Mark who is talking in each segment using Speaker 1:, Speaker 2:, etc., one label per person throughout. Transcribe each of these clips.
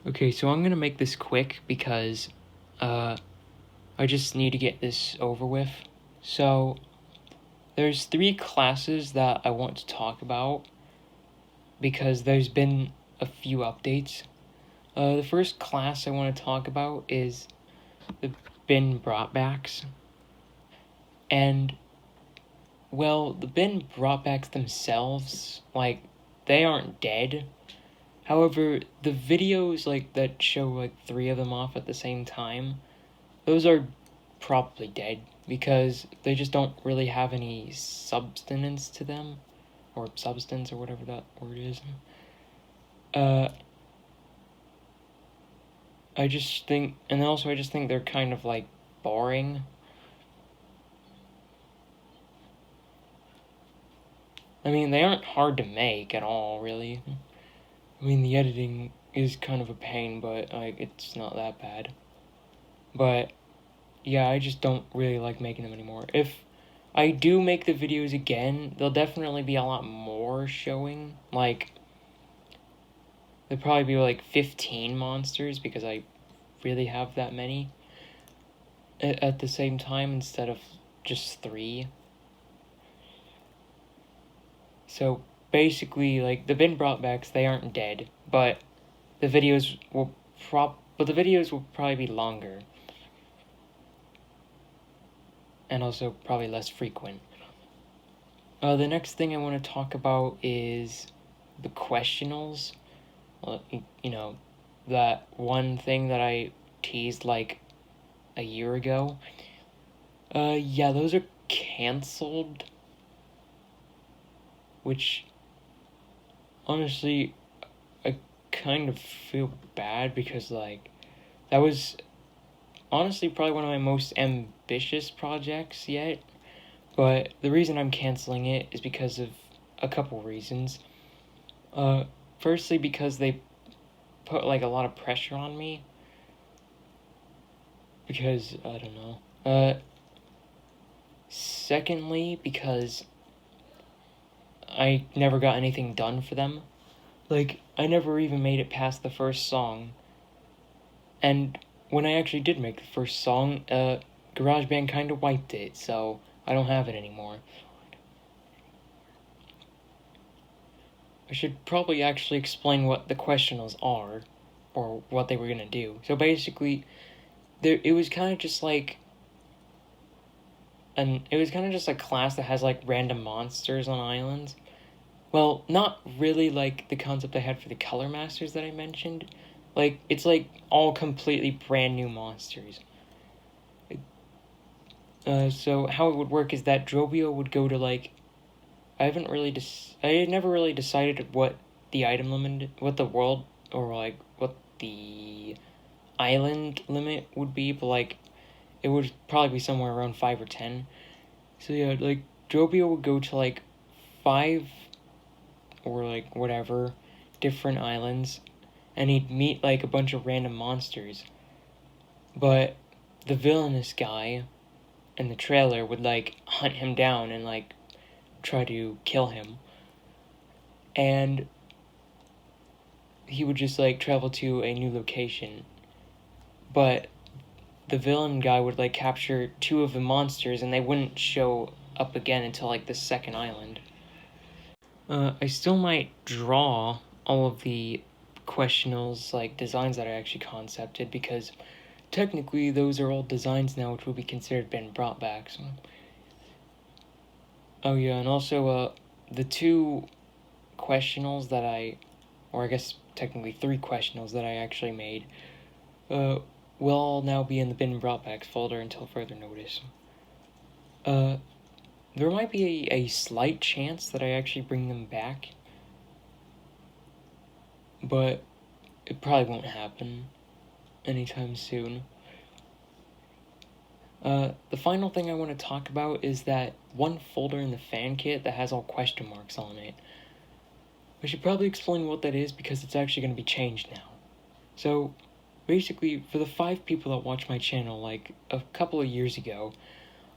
Speaker 1: Okay, so I'm gonna make this quick because I just need to get this over with. So there's 3 classes that I want to talk about because there's been a few updates. The first class I want to talk about is the bin brought-backs. And, well, the bin brought-backs themselves, they aren't dead. However, the videos, that show, 3 of them off at the same time, those are probably dead because they just don't really have any substance to them, or substance, or whatever that word is. I just think they're kind of boring. I mean, they aren't hard to make at all, really. I mean, the editing is kind of a pain, but it's not that bad. But yeah, I just don't really like making them anymore. If I do make the videos again, there'll definitely be a lot more showing. There'll probably be 15 monsters because I really have that many at the same time instead of just 3. So basically, the bin brought-backs, they aren't dead, but the videos will probably be longer. And also probably less frequent. The next thing I want to talk about is the Questionals. Well, that one thing that I teased a year ago. Yeah, those are canceled. Which, honestly, I kind of feel bad because, that was honestly probably one of my most ambitious projects yet. But the reason I'm canceling it is because of a couple reasons. Firstly, because they put a lot of pressure on me. Because I don't know. Secondly, because I never got anything done for them. I never even made it past the first song. And when I actually did make the first song, GarageBand kind of wiped it, so I don't have it anymore. I should probably actually explain what the Questionals are, or what they were gonna do. So basically, it was kind of just a class that has random monsters on islands. Well, not really the concept I had for the Color Masters that I mentioned. It's all completely brand new monsters. So how it would work is that Drobio would go to I had never really decided what the item limit, what the world, or what the island limit would be, but it would probably be somewhere around 5 or 10. So yeah, Drobio would go to 5 or whatever different islands, and he'd meet a bunch of random monsters. But the villainous guy in the trailer would hunt him down and try to kill him. And he would just travel to a new location. But the villain guy would capture 2 of the monsters, and they wouldn't show up again until the second island. I still might draw all of the Questionals designs that I actually concepted, because technically those are all designs now which will be considered been brought back. So. Oh yeah, and also the 2 Questionals that or I guess technically 3 Questionals that I actually made, will all now be in the bin brought backs folder until further notice. There might be a slight chance that I actually bring them back, but it probably won't happen anytime soon. The final thing I want to talk about is that one folder in the fan kit that has all question marks on it. I should probably explain what that is because it's actually going to be changed now. So, basically, for the 5 people that watch my channel, a couple of years ago,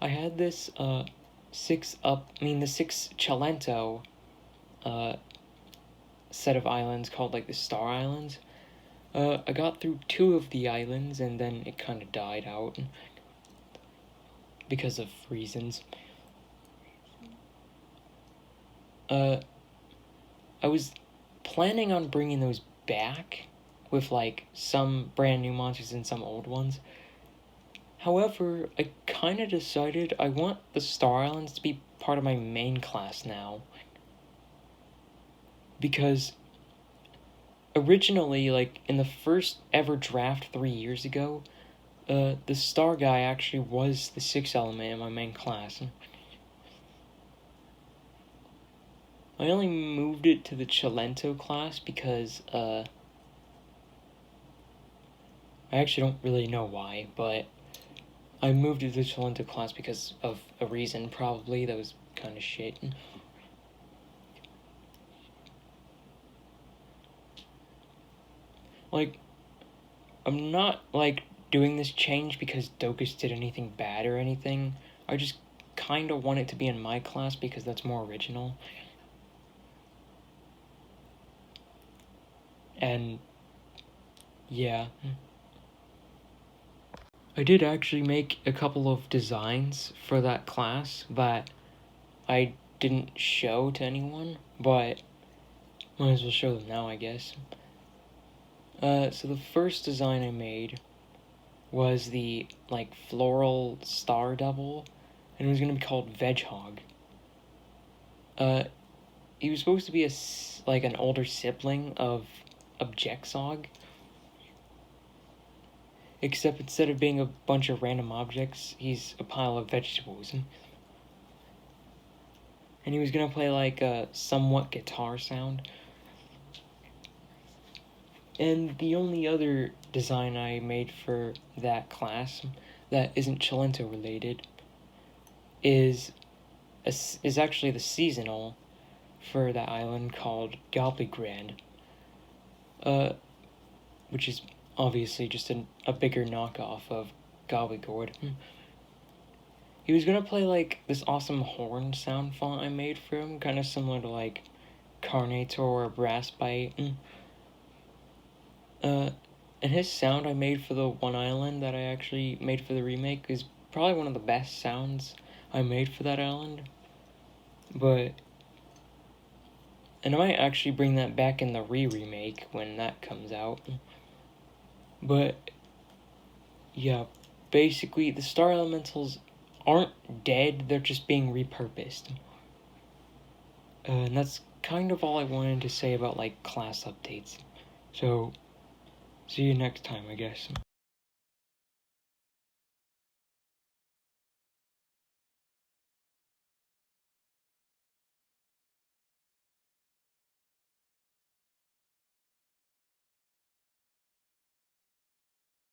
Speaker 1: I had this, 6 chelento, set of islands called, the Star Islands. I got through 2 of the islands, and then it kind of died out because of reasons. I was planning on bringing those back with like some brand new monsters and some old ones. However, I kind of decided I want the Star Islands to be part of my main class now. Because originally, like in the first ever draft 3 years ago, the Star guy actually was the 6th element in my main class. I only moved it to the chelento class because, I actually don't really know why, but I moved it to the chelento class because of a reason, probably, that was kind of shit. Like, I'm not, like, doing this change because Doukus did anything bad or anything. I just kind of want it to be in my class because that's more original. And, yeah. I did actually make a couple of designs for that class that I didn't show to anyone, but might as well show them now, I guess. So the first design I made was the, like, floral star devil, and it was going to be called Veghog. He was supposed to be like an older sibling of Objexog, except instead of being a bunch of random objects, he's a pile of vegetables. And he was gonna play like a somewhat guitar sound. And the only other design I made for that class that isn't chelento related is actually the seasonal for that island called Galbigrand, which is obviously just a bigger knockoff of Gobblegord. He was gonna play like this awesome horn sound font I made for him, kind of similar to like Carnator or Brassbite. And his sound I made for the one island that I actually made for the remake is probably one of the best sounds I made for that island. And I might actually bring that back in the remake when that comes out. But, yeah, basically the Star Elementals aren't dead, they're just being repurposed. And that's kind of all I wanted to say about, like, class updates. So, see you next time, I guess.